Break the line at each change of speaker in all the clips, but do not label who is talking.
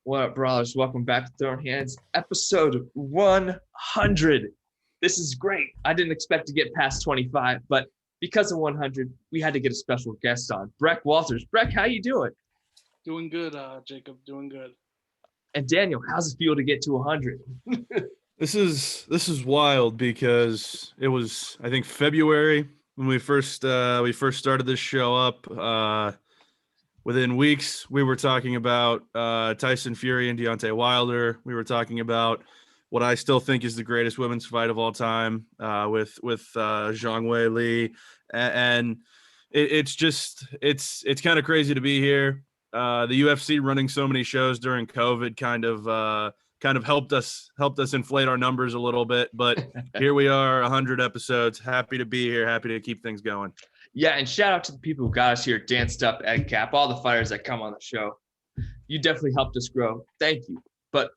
What up, brawlers? Welcome back to Throwing Hands, episode 100. This is great. I didn't expect to get past 25, but because of 100, we had to get a special guest on, Breck Walters. Breck, how you doing?
Doing good, Jacob. Doing good.
And Daniel, how's it feel to get to 100?
This is wild because it was, I think, February when we first started this show up. Within weeks, we were talking about Tyson Fury and Deontay Wilder. We were talking about what I still think is the greatest women's fight of all time with Zhang Wei Li, and it's kind of crazy to be here. The UFC running so many shows during COVID kind of helped us inflate our numbers a little bit, but here we are, 100 episodes. Happy to be here. Happy to keep things going.
Yeah, and shout out to the people who got us here, Danced Up, Ed Cap, all the fighters that come on the show. You definitely helped us grow. Thank you. But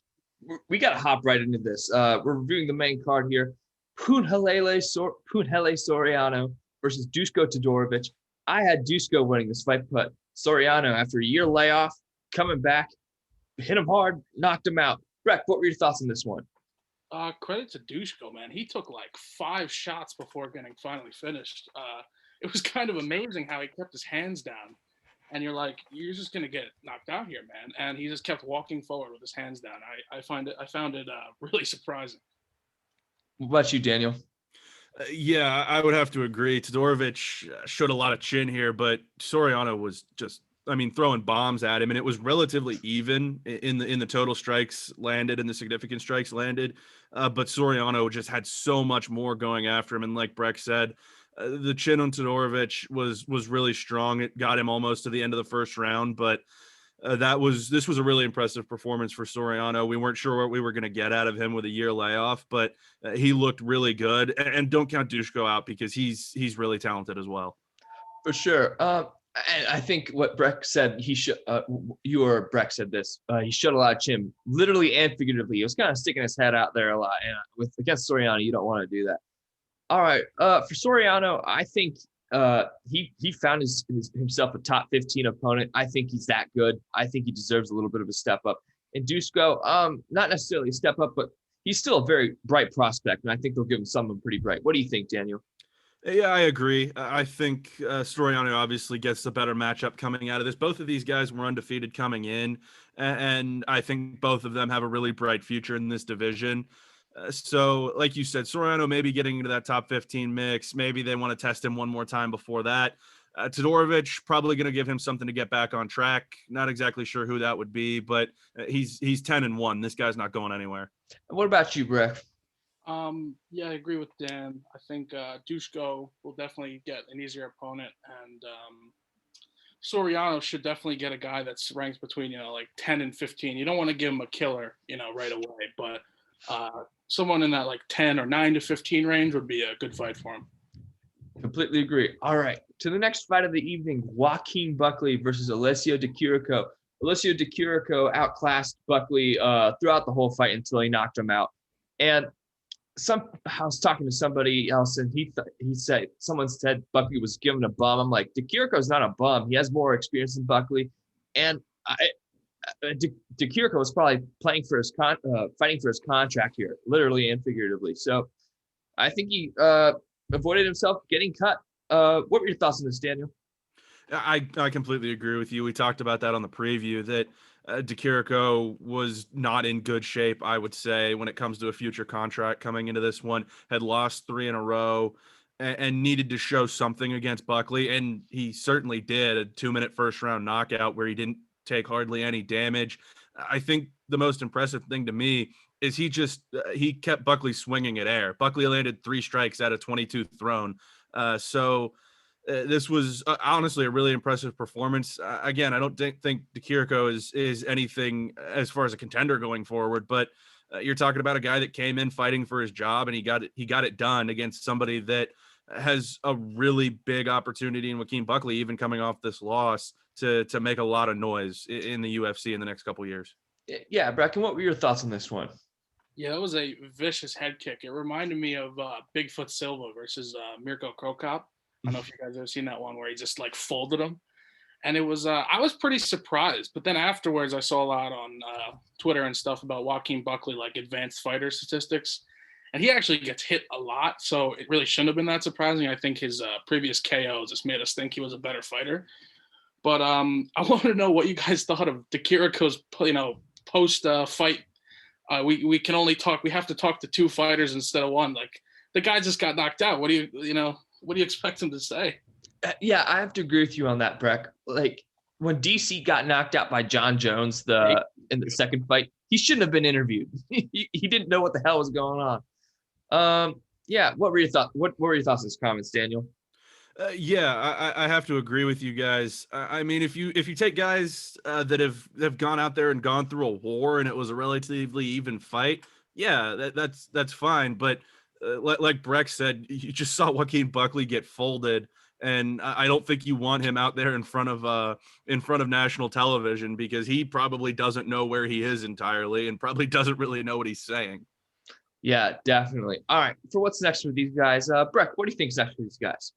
we got to hop right into this. We're reviewing the main card here. Punahele Soriano versus Dusko Todorovic. I had Dusko winning this fight, but Soriano, after a year layoff, coming back, hit him hard, knocked him out. Breck, what were your thoughts on this one?
Credit to Dushko, man. He took like 5 shots before getting finally finished. It was kind of amazing how he kept his hands down. And you're like, you're just going to get knocked out here, man. And he just kept walking forward with his hands down. I found it really surprising.
What about you, Daniel?
Yeah, I would have to agree. Todorovic showed a lot of chin here, but Soriano was just, throwing bombs at him, and it was relatively even in the total strikes landed and the significant strikes landed. But Soriano just had so much more going after him, and like Breck said, the chin on Todorovic was really strong. It got him almost to the end of the first round, but this was a really impressive performance for Soriano. We weren't sure what we were going to get out of him with a year layoff, but he looked really good. And don't count Dushko out because he's really talented as well.
For sure. And I think what Breck said, you or Breck said this, he showed a lot of chin, literally and figuratively. He was kind of sticking his head out there a lot. And against Soriano, you don't want to do that. All right. For Soriano, I think he found himself a top 15 opponent. I think he's that good. I think he deserves a little bit of a step up. And Dusko, not necessarily a step up, but he's still a very bright prospect, and I think they'll give him something pretty bright. What do you think, Daniel?
Yeah, I agree. I think Soriano obviously gets the better matchup coming out of this. Both of these guys were undefeated coming in, and I think both of them have a really bright future in this division. So, like you said, Soriano maybe getting into that top 15 mix. Maybe they want to test him one more time before that. Todorovic probably going to give him something to get back on track. Not exactly sure who that would be, but he's 10-1. This guy's not going anywhere.
What about you, Breck?
Yeah, I agree with Dan. I think Dushko will definitely get an easier opponent, and Soriano should definitely get a guy that's ranked between like 10 and 15. You don't want to give him a killer right away, but someone in that like 10 or 9 to 15 range would be a good fight for him.
Completely agree. All right, to the next fight of the evening, Joaquin Buckley versus Alessio de Chirico. Alessio de Chirico outclassed Buckley throughout the whole fight until he knocked him out. And I was talking to somebody else, and someone said Buckley was given a bum. I'm like, de Chirico's not a bum. He has more experience than Buckley, and de Chirico was probably fighting for his contract here, literally and figuratively. So I think he avoided himself getting cut. What were your thoughts on this, Daniel?
I completely agree with you. We talked about that on the preview that de Chirico was not in good shape, I would say, when it comes to a future contract coming into this one. Had lost 3 in a row and needed to show something against Buckley, and he certainly did. A 2-minute first-round knockout where he didn't take hardly any damage. I think the most impressive thing to me is he kept Buckley swinging at air. Buckley landed 3 strikes out of 22 thrown. This was honestly a really impressive performance. Again, I don't think de Chirico is anything as far as a contender going forward, but you're talking about a guy that came in fighting for his job, and he got it done against somebody that has a really big opportunity in Joaquin Buckley, even coming off this loss, to make a lot of noise in the UFC in the next couple of years.
Yeah, Bracken, what were your thoughts on this one?
Yeah, that was a vicious head kick. It reminded me of Bigfoot Silva versus Mirko Krokop. I don't know if you guys have ever seen that one where he just like folded him. And it was I was pretty surprised. But then afterwards, I saw a lot on Twitter and stuff about Joaquin Buckley, like advanced fighter statistics, and he actually gets hit a lot. So it really shouldn't have been that surprising. I think his previous KO just made us think he was a better fighter. But I want to know what you guys thought of Chirico's, post fight. We can only talk. We have to talk to two fighters instead of one. Like the guy just got knocked out. What do you expect him to say?
Yeah, I have to agree with you on that, Breck. Like when DC got knocked out by John Jones in the second fight, he shouldn't have been interviewed. he didn't know what the hell was going on. Yeah, what were your thoughts? What were your thoughts on his comments, Daniel?
Yeah, I have to agree with you guys. I mean, if you take guys that have gone out there and gone through a war and it was a relatively even fight, yeah, that's fine. But like Breck said, you just saw Joaquin Buckley get folded, and I don't think you want him out there in front of national television, because he probably doesn't know where he is entirely and probably doesn't really know what he's saying.
Yeah, definitely. All right, for what's next for these guys, Breck, what do you think is next for these guys?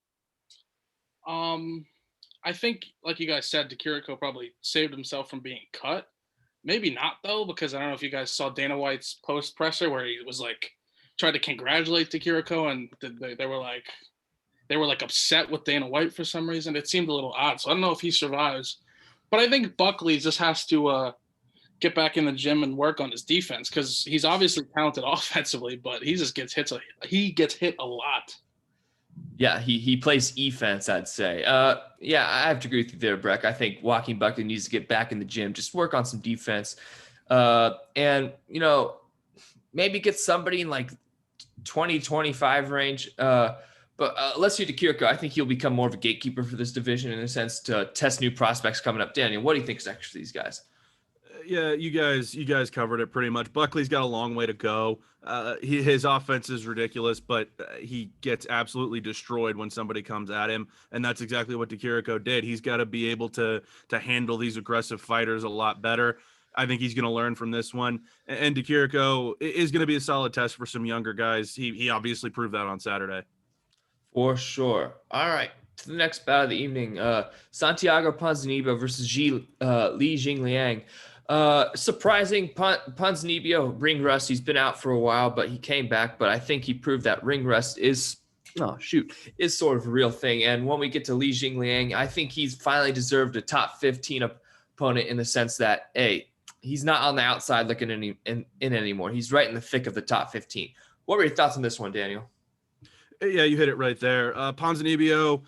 I think, like you guys said, Chirico probably saved himself from being cut. Maybe not though, because I don't know if you guys saw Dana White's post presser where he was like tried to congratulate Chirico, and they were like upset with Dana White for some reason. It seemed a little odd, so I don't know if he survives. But I think Buckley just has to get back in the gym and work on his defense, because he's obviously talented offensively, but he just gets hit. He gets hit a lot.
Yeah, he plays defense, I'd say. Yeah, I have to agree with you there, Breck. I think Joaquin Buckley needs to get back in the gym, just work on some defense, and maybe get somebody in like 20-25 range. But Alessio Chirico, I think he'll become more of a gatekeeper for this division in a sense to test new prospects coming up. Daniel, what do you think is actually these guys?
Yeah, you guys covered it pretty much. Buckley's got a long way to go. His offense is ridiculous, but he gets absolutely destroyed when somebody comes at him, and that's exactly what Chirico did. He's got to be able to handle these aggressive fighters a lot better. I think he's going to learn from this one, and Chirico is going to be a solid test for some younger guys. He obviously proved that on Saturday.
For sure. All right, to the next bout of the evening, Santiago Ponzinibbio versus Li Jingliang. Surprising Ponzinibbio ring rust. He's been out for a while, but he came back. But I think he proved that ring rust is sort of a real thing. And when we get to Li Jingliang, I think he's finally deserved a top 15 opponent in the sense that, hey, he's not on the outside looking in anymore. He's right in the thick of the top 15. What were your thoughts on this one, Daniel?
Yeah, you hit it right there. Ponzinibbio,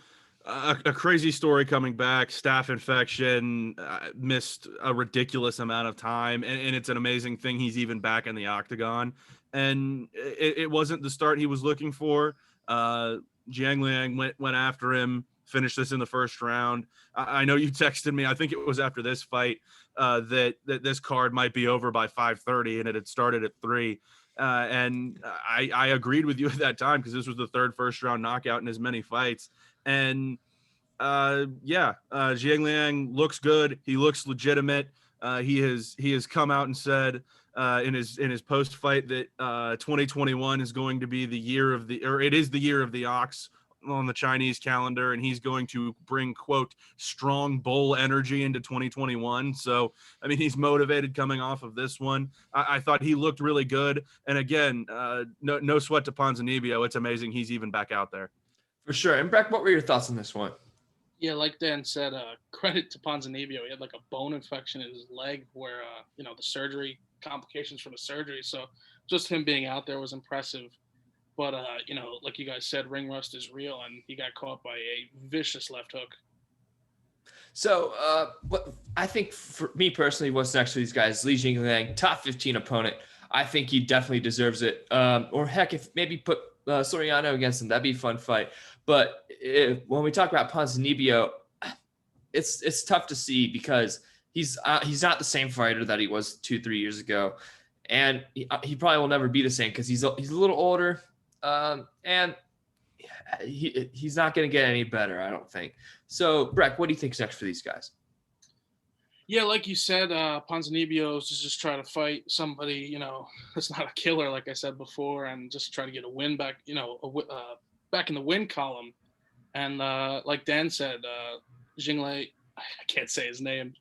a crazy story coming back, staph infection, missed a ridiculous amount of time, and it's an amazing thing he's even back in the octagon. And it wasn't the start he was looking for. Jingliang went after him, finished this in the first round. I know you texted me, I think it was after this fight, that this card might be over by 5:30, and it had started at 3. And I agreed with you at that time, because this was the third first round knockout in as many fights. And Jingliang looks good. He looks legitimate. He has come out and said in his post fight that 2021 is going to be the year of it is the year of the ox on the Chinese calendar, and he's going to bring, quote, strong bull energy into 2021. So, I mean, he's motivated coming off of this one. I thought he looked really good. And again, no sweat to Ponzinibbio. It's amazing he's even back out there.
For sure. And Breck, what were your thoughts on this one?
Yeah, like Dan said, credit to Ponzinibbio. He had like a bone infection in his leg where, the surgery, complications from the surgery. So just him being out there was impressive. But, like you guys said, ring rust is real, and he got caught by a vicious left hook.
So what I think for me personally, what's next for these guys, Li Jingliang, top 15 opponent. I think he definitely deserves it. Or heck, if maybe put Soriano against him, that'd be a fun fight. But when we talk about Ponzinibbio, it's tough to see because he's not the same fighter that he was 2-3 years ago. And he probably will never be the same because he's a little older. And he's not going to get any better, I don't think. So, Breck, what do you think is next for these guys?
Yeah, like you said, Ponzinibbio is just trying to fight somebody, that's not a killer, like I said before, and just try to get a win back, back in the win column. And like Dan said, Jingliang I can't say his name.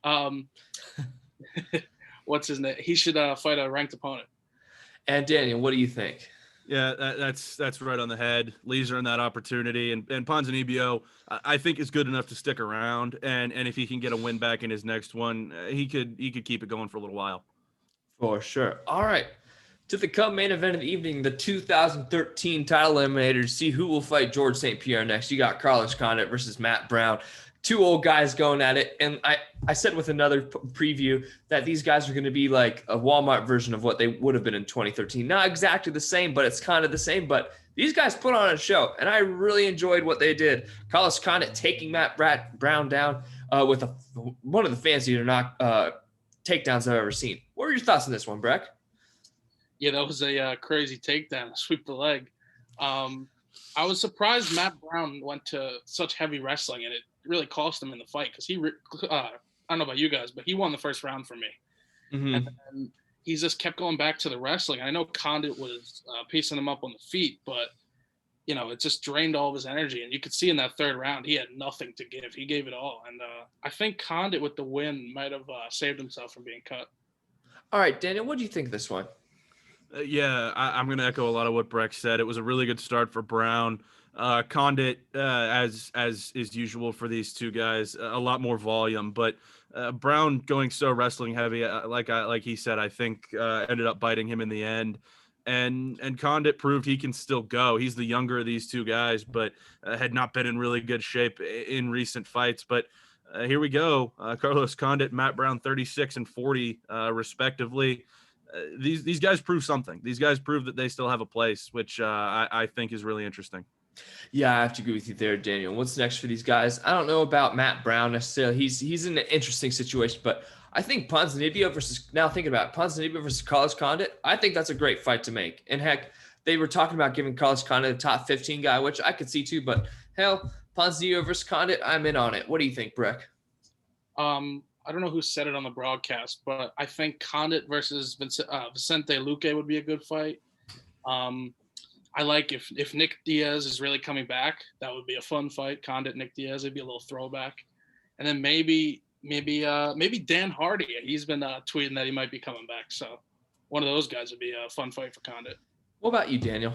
What's his name? He should fight a ranked opponent.
And Daniel, what do you think?
Yeah, that's right on the head. Lee's earned that opportunity, and Ponzinibbio, I think, is good enough to stick around. And if he can get a win back in his next one, he could keep it going for a little while.
For sure. All right. To the main event of the evening, the 2013 title eliminators. See who will fight George St. Pierre next. You got Carlos Condit versus Matt Brown. Two old guys going at it. And I said with another preview that these guys are going to be like a Walmart version of what they would have been in 2013. Not exactly the same, but it's kind of the same. But these guys put on a show, and I really enjoyed what they did. Carlos Condit taking Matt Brown down with one of the fancier takedowns I've ever seen. What were your thoughts on this one, Breck?
Yeah, that was a crazy takedown, sweep the leg. I was surprised Matt Brown went to such heavy wrestling, and it really cost him in the fight because I don't know about you guys, but he won the first round for me.
Mm-hmm.
And then he just kept going back to the wrestling. I know Condit was piecing him up on the feet, but, it just drained all of his energy. And you could see in that third round, he had nothing to give. He gave it all. And I think Condit with the win might have saved himself from being cut.
All right, Daniel, what do you think of this one?
Yeah, I'm going to echo a lot of what Breck said. It was a really good start for Brown. Condit, as is usual for these two guys, a lot more volume. But Brown going so wrestling heavy, like he said, I think ended up biting him in the end. And Condit proved he can still go. He's the younger of these two guys, but had not been in really good shape in recent fights. But here we go. Carlos Condit, Matt Brown, 36 and 40, respectively. These guys prove something. These guys prove that they still have a place, which I think is really interesting.
Yeah, I have to agree with you there, Daniel. What's next for these guys? I don't know about Matt Brown necessarily. He's in an interesting situation, but I think Ponzinibbio versus Carlos Condit, I think that's a great fight to make. And heck, they were talking about giving Carlos Condit a top 15 guy, which I could see too, but hell, Ponzinibbio versus Condit, I'm in on it. What do you think, Breck?
I don't know who said it on the broadcast, but I think Condit versus Vicente Luque would be a good fight. I like if Nick Diaz is really coming back, that would be a fun fight. Condit, Nick Diaz, it'd be a little throwback. And then maybe Dan Hardy. He's been tweeting that he might be coming back. So one of those guys would be a fun fight for Condit.
What about you, Daniel?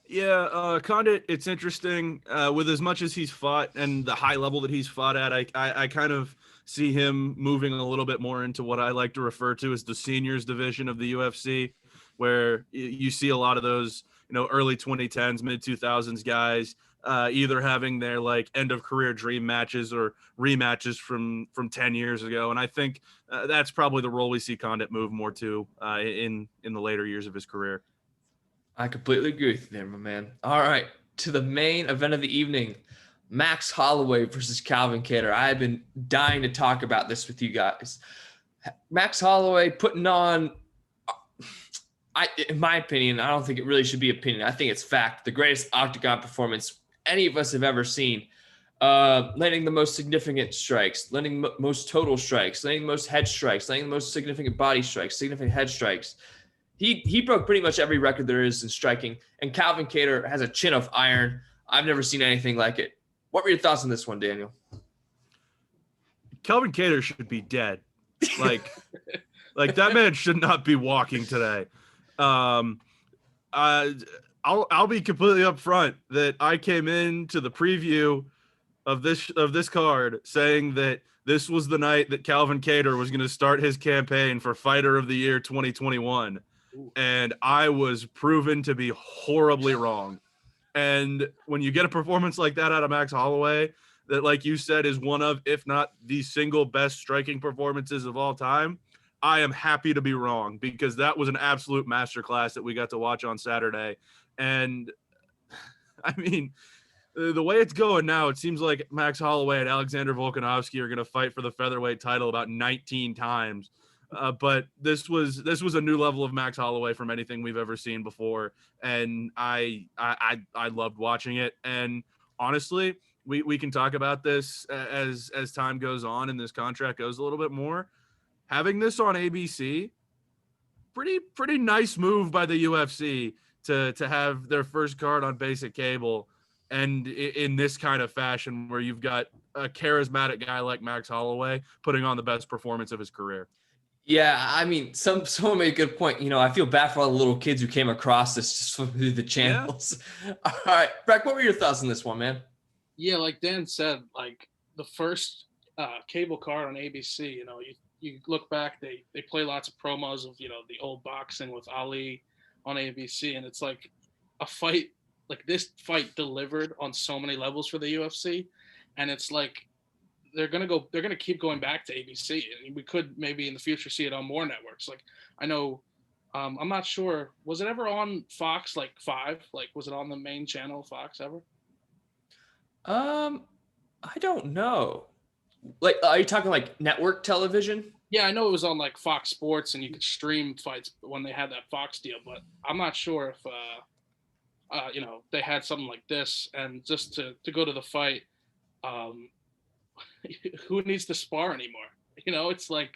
Yeah, Condit, it's interesting. With as much as he's fought and the high level that he's fought at, I kind of see him moving a little bit more into what I like to refer to as the seniors division of the UFC, where you see a lot of those, early 2010s, mid 2000s guys, either having their like end of career dream matches or rematches from 10 years ago. And I think that's probably the role we see Condit move more to in the later years of his career.
I completely agree with you there, my man. All right, to the main event of the evening, Max Holloway versus Calvin Kattar. I have been dying to talk about this with you guys. Max Holloway putting on, in my opinion, I don't think it really should be opinion. I think it's fact. The greatest octagon performance any of us have ever seen. Landing the most significant strikes, landing most total strikes, landing the most head strikes, landing the most significant body strikes, significant head strikes. He broke pretty much every record there is in striking, and Calvin Kattar has a chin of iron. I've never seen anything like it. What were your thoughts on this one, Daniel?
Calvin Kattar should be dead. Like that man should not be walking today. I'll be completely upfront that I came into the preview of this card saying that this was the night that Calvin Kattar was going to start his campaign for Fighter of the Year 2021. And I was proven to be horribly wrong. And when you get a performance like that out of Max Holloway, that, like you said, is one of, if not the single best striking performances of all time, I am happy to be wrong, because that was an absolute masterclass that we got to watch on Saturday. And I mean, the way it's going now, it seems like Max Holloway and Alexander Volkanovski are going to fight for the featherweight title about 19 times. But this was a new level of Max Holloway from anything we've ever seen before, and I loved watching it. And honestly, we can talk about this as time goes on and this contract goes a little bit more. Having this on ABC, pretty nice move by the UFC to have their first card on basic cable, and in this kind of fashion where you've got a charismatic guy like Max Holloway putting on the best performance of his career.
Yeah, I mean, someone made a good point. I feel bad for all the little kids who came across this just through the channels. Yeah. All right, Breck, what were your thoughts on this one, man?
Yeah, like Dan said, like the first cable card on ABC, you look back, they play lots of promos of, the old boxing with Ali on ABC, and it's like a fight, like this fight delivered on so many levels for the UFC, and it's like they're gonna keep going back to ABC, and we could maybe in the future see it on more networks. Like I know, I'm not sure, was it ever on Fox like 5? Like was it on the main channel Fox ever?
I don't know. Like, are you talking like network television?
Yeah, I know it was on like Fox Sports, and you could stream fights when they had that Fox deal, but I'm not sure if they had something like this. And just to go to the fight, who needs to spar anymore? It's like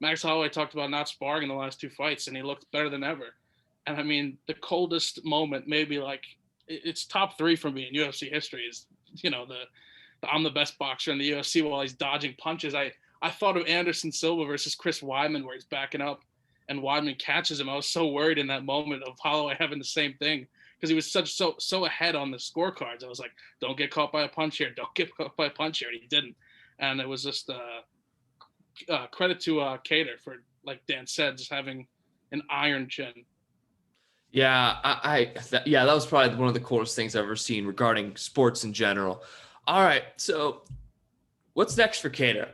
Max Holloway talked about not sparring in the last 2 fights, and he looked better than ever. And I mean, the coldest moment, maybe like it's top 3 for me in UFC history, is the I'm the best boxer in the UFC while he's dodging punches. I thought of Anderson Silva versus Chris Weidman, where he's backing up and Weidman catches him. I was so worried in that moment of Holloway having the same thing, because he was so ahead on the scorecards. I was like, don't get caught by a punch here. Don't get caught by a punch here. And he didn't. And it was just credit to Kattar for, like Dan said, just having an iron chin.
Yeah, that was probably one of the coolest things I've ever seen regarding sports in general. All right, so what's next for Kattar?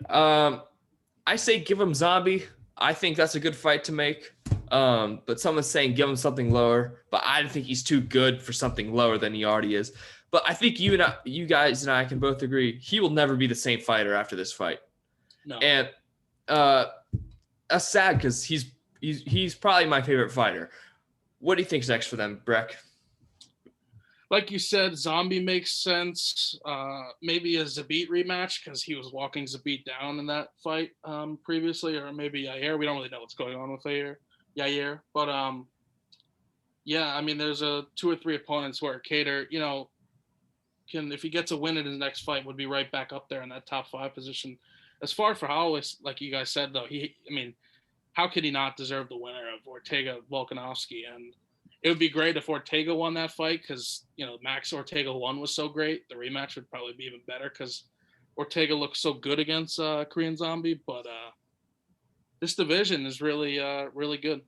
I say give him Zombie. I think that's a good fight to make. But someone's saying give him something lower, but I think he's too good for something lower than he already is. But I think you guys and I can both agree he will never be the same fighter after this fight.
No.
And that's sad, because he's probably my favorite fighter. What do you think's next for them, Breck?
Like you said, Zombie makes sense. Maybe a Zabit rematch, because he was walking Zabit down in that fight previously, or maybe Yair. We don't really know what's going on with Yair. But yeah, I mean, there's 2 or 3 opponents where Kattar, if he gets a win in his next fight, would be right back up there in that top 5 position. As far for Holloway, like you guys said, though, how could he not deserve the winner of Ortega Volkanovski? And it would be great if Ortega won that fight, because Max Ortega 1 was so great. The rematch would probably be even better, because Ortega looks so good against Korean Zombie. But this division is really really good.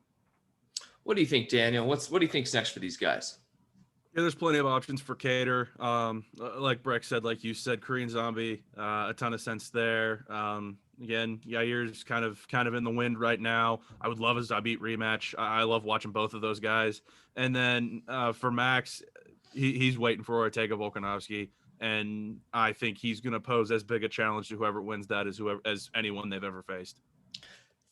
What do you think, Daniel? What do you think's next for these guys?
Yeah, there's plenty of options for Kattar. Like Breck said, like you said, Korean Zombie, a ton of sense there. Again, Yair's kind of in the wind right now. I would love a Zabit rematch. I love watching both of those guys. And then for Max, he's waiting for Ortega Volkanovski, and I think he's going to pose as big a challenge to whoever wins that as anyone they've ever faced.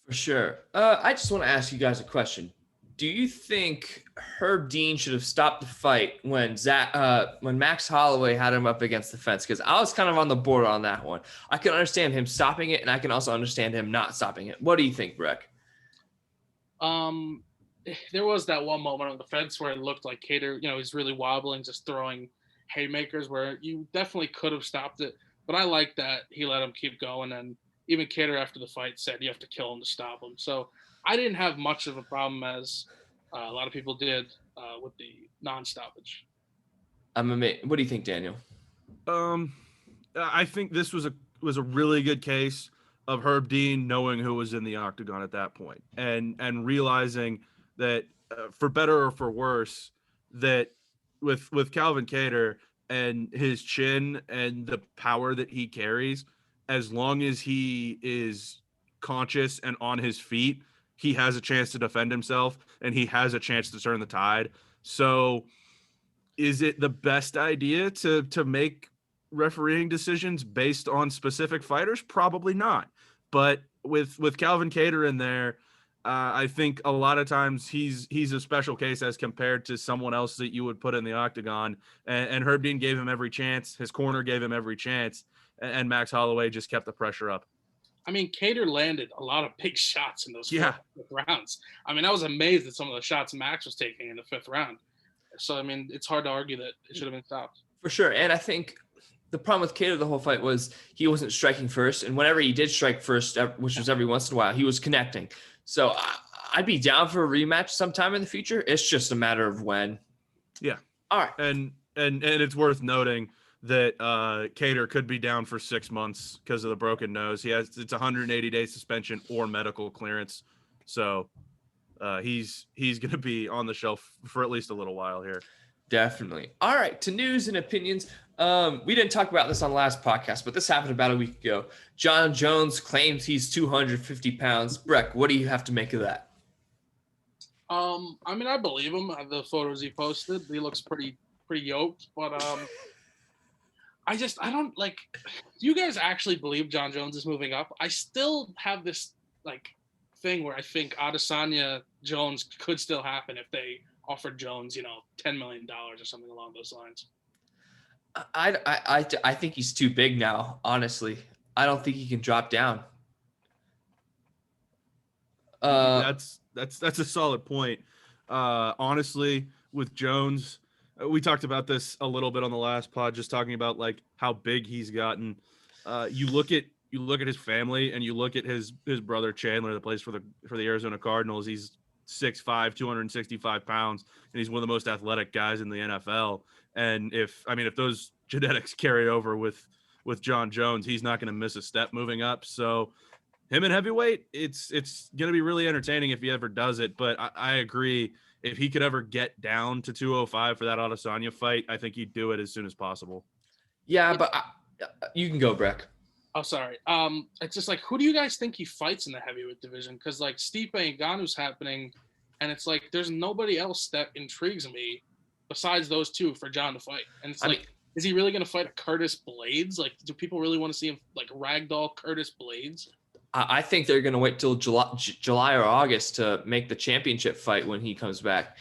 For sure. I just want to ask you guys a question. Do you think Herb Dean should have stopped the fight when Max Holloway had him up against the fence? Because I was kind of on the border on that one. I can understand him stopping it, and I can also understand him not stopping it. What do you think, Breck?
There was that one moment on the fence where it looked like Kattar, he's really wobbling, just throwing haymakers, where you definitely could have stopped it. But I like that he let him keep going, and even Kattar after the fight said you have to kill him to stop him. So I didn't have much of a problem as a lot of people did with the non-stoppage.
I'm amazed. What do you think, Daniel?
I think this was a really good case of Herb Dean knowing who was in the octagon at that point, and realizing that for better or for worse, that with Calvin Kattar and his chin and the power that he carries, as long as he is conscious and on his feet, he has a chance to defend himself, and he has a chance to turn the tide. So is it the best idea to make refereeing decisions based on specific fighters? Probably not. But with Calvin Kattar in there, I think a lot of times he's a special case as compared to someone else that you would put in the octagon. And Herb Dean gave him every chance. His corner gave him every chance. And Max Holloway just kept the pressure up.
I mean, Kattar landed a lot of big shots in those fifth rounds. I mean, I was amazed at some of the shots Max was taking in the 5th round. So, I mean, it's hard to argue that it should have been stopped.
For sure. And I think the problem with Kattar the whole fight was he wasn't striking first, and whenever he did strike first, which was every once in a while, he was connecting. So I'd be down for a rematch sometime in the future. It's just a matter of when.
Yeah.
All right.
And it's worth noting that Kattar could be down for 6 months because of the broken nose. It's 180-day suspension or medical clearance. So he's going to be on the shelf for at least a little while here.
Definitely. All right. To news and opinions. We didn't talk about this on the last podcast, but this happened about a week ago. Jon Jones claims he's 250 pounds. Breck, what do you have to make of that?
I mean, I believe him. The photos he posted, he looks pretty yoked. But I don't like. Do you guys actually believe Jon Jones is moving up? I still have this like thing where I think Adesanya Jones could still happen if they offered Jones, $10 million or something along those lines.
I think he's too big now. Honestly, I don't think he can drop down.
That's a solid point. Honestly, with Jones, we talked about this a little bit on the last pod, just talking about like how big he's gotten. You look at his family, and you look at his brother Chandler that plays for the Arizona Cardinals. He's 6'5", 265 pounds, and he's one of the most athletic guys in the NFL. And if those genetics carry over with Jon Jones, he's not going to miss a step moving up. So him in heavyweight, it's going to be really entertaining if he ever does it. But I agree. If he could ever get down to 205 for that Adesanya fight, I think he'd do it as soon as possible.
Yeah, but you can go, Breck.
Oh, sorry. It's just like, who do you guys think he fights in the heavyweight division? Because like Stipe Ngannou's happening, and it's like there's nobody else that intrigues me besides those two for Jon to fight. And it's is he really going to fight a Curtis Blades? Like, do people really want to see him like ragdoll Curtis Blades?
I think they're going to wait till July or August to make the championship fight when he comes back.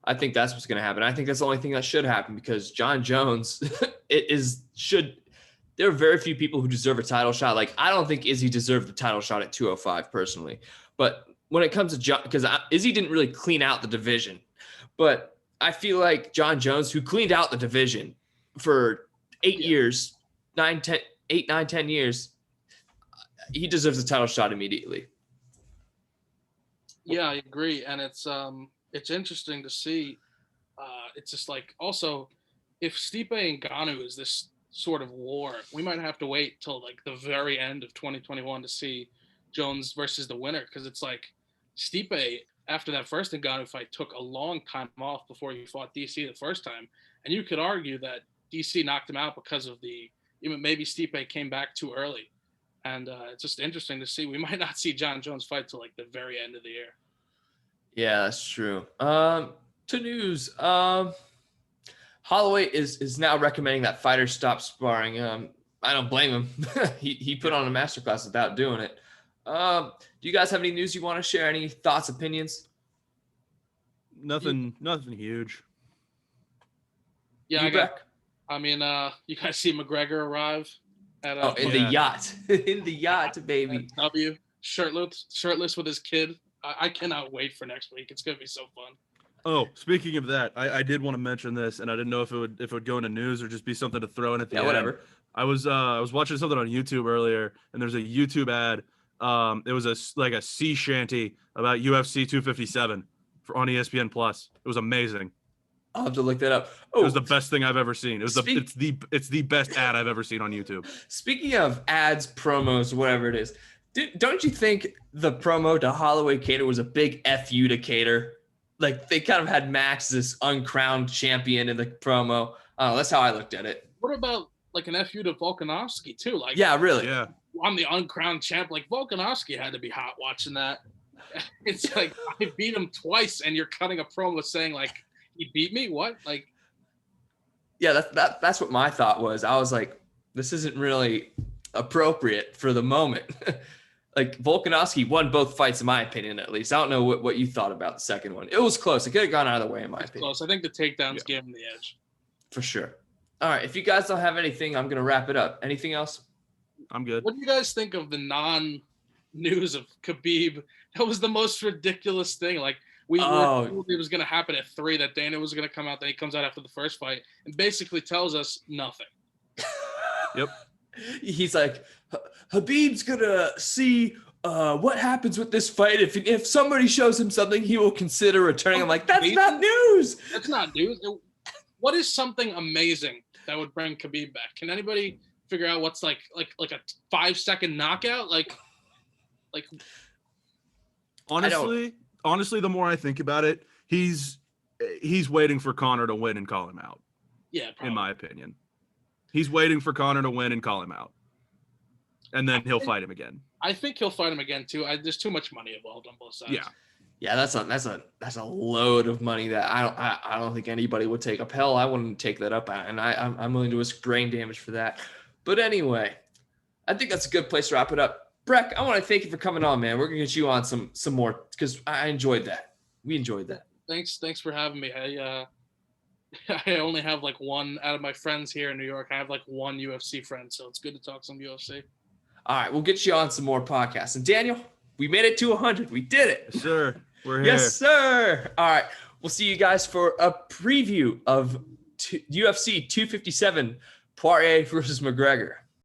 I think that's what's going to happen. I think that's the only thing that should happen because Jon Jones there are very few people who deserve a title shot. Like, I don't think Izzy deserved the title shot at 205 personally. But when it comes to Jon, because Izzy didn't really clean out the division, but I feel like Jon Jones, who cleaned out the division for 8 years, 9, 10 years, he deserves a title shot immediately.
Yeah, I agree. And it's interesting to see. It's just like, also, if Stipe Ngannou is this sort of war, we might have to wait till like the very end of 2021 to see Jones versus the winner, because it's like Stipe, after that first Ngannou fight, took a long time off before he fought DC the first time, and you could argue that DC knocked him out because of maybe Stipe came back too early, and it's just interesting to see. We might not see Jon Jones fight till like the very end of the year.
Yeah, that's true. To news, Holloway is now recommending that fighters stop sparring. I don't blame him. he put on a masterclass without doing it. Do you guys have any news you want to share? Any thoughts, opinions?
Nothing huge.
Yeah, you guys see McGregor arrive at
the yacht. In the yacht, baby.
W, shirtless with his kid. I cannot wait for next week. It's gonna be so fun.
Oh, speaking of that, I did want to mention this, and I didn't know if it would go into news or just be something to throw in at the end.
Whatever.
I was watching something on YouTube earlier, and there's a YouTube ad. It was a sea shanty about UFC 257 on ESPN Plus. It was amazing.
I'll have to look that up.
It was the best thing I've ever seen. It's the best ad I've ever seen on YouTube.
Speaking of ads, promos, whatever it is, don't you think the promo to Holloway Kattar was a big FU to Kattar? Like, they kind of had Max, this uncrowned champion, in the promo. That's how I looked at it.
What about like an FU to Volkanovski too? Like,
yeah, really.
Yeah.
I'm the uncrowned champ. Like, Volkanovski had to be hot watching that. It's like, I beat him twice, and you're cutting a promo saying like he beat me. What? Like,
yeah, that's what my thought was. I was like, this isn't really appropriate for the moment. Like, Volkanovski won both fights, in my opinion, at least. I don't know what you thought about the second one. It was close. It could have gone either way, in my opinion.
Close. I think the takedowns gave him the edge.
For sure. All right. If you guys don't have anything, I'm going to wrap it up. Anything else?
I'm good.
What do you guys think of the non-news of Khabib? That was the most ridiculous thing. Like, we were told it was going to happen at 3, that Dana was going to come out, then he comes out after the first fight and basically tells us nothing.
Yep.
He's like, Habib's gonna see what happens with this fight. If somebody shows him something, he will consider returning. I'm like, that's not news.
That's not news. What is something amazing that would bring Khabib back? Can anybody figure out what's like a 5-second knockout? Like
honestly, the more I think about it, he's waiting for Conor to win and call him out.
Yeah, probably.
In my opinion, he's waiting for Conor to win and call him out, and then he'll fight him again.
I think he'll fight him again too. There's too much money involved on both sides.
Yeah, that's a load of money that I don't think anybody would take up. Hell, I wouldn't take that up, and I'm willing to risk brain damage for that. But anyway, I think that's a good place to wrap it up. Breck, I want to thank you for coming on, man. We're gonna get you on some more because I enjoyed that. We enjoyed that.
Thanks for having me. I only have like one out of my friends here in New York. I have like one UFC friend, so it's good to talk some UFC.
All right, we'll get you on some more podcasts. And Daniel, we made it to 100. We did it.
Yes, sir. We're here.
Yes, sir. All right. We'll see you guys for a preview of UFC 257, Poirier versus McGregor.